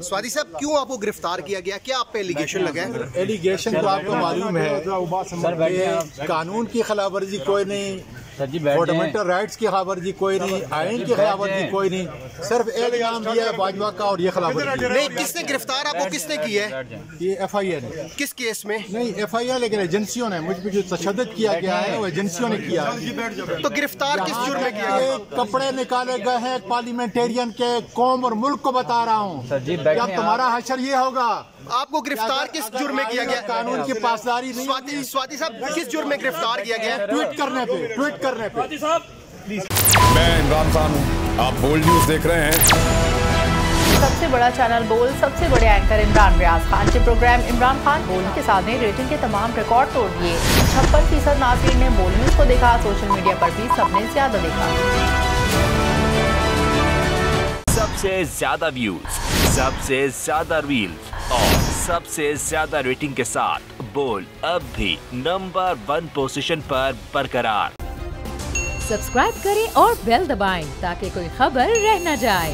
स्वाति साहब, क्यों आपको गिरफ्तार किया गया? क्या आप पे एलिगेशन लगा है? एलिगेशन तो आपको मालूम है कि कानून की खिलाफ वर्जी कोई नहीं, फंडामेंटल राइट्स की खिलाफ वर्जी कोई नहीं, आइन की खिलाफ वर्जी कोई नहीं, सिर्फ एक इल्जाम दिया है बाजवा का और ये खिलाफ वर्जी नहीं। किसने गिरफ्तार आपको किसने किया है? ये FIA ने। किस केस में? नहीं FIA, लेकिन एजेंसियों ने, मुझ पर जो तशद्दुद किया गया है वो एजेंसियों ने किया। तो गिरफ्तार किस जुर्म में किया गया? कपड़े निकाले गए हैं पार्लियामेंटेरियन के, कौम और मुल्क को बता रहा हूँ। क्या तुम्हारा हशर ये होगा? आपको गिरफ्तार किस जुर्म में किया गया? कानून की पासदारी नहीं। स्वाति साहब, किस जुर्म में गिरफ्तार किया गया? ट्वीट करने पे। मैं इमरान खान हूँ, आप बोल्ड न्यूज देख रहे हैं। सबसे बड़ा चैनल बोल, सबसे बड़े एंकर इमरान रियाज खान के प्रोग्राम इमरान खान बोल के साथ ने रेटिंग के तमाम रिकॉर्ड तोड़ दिए। 56% नाज़रीन ने बोल न्यूज को देखा। सोशल मीडिया पर भी सबने ज्यादा देखा। सबसे ज्यादा व्यूज, सबसे ज्यादा रील्स और सबसे ज्यादा रेटिंग के साथ बोल अब भी नंबर 1 पोजीशन पर बरकरार। सब्सक्राइब करें और बेल दबाएं ताकि कोई खबर रह न जाए।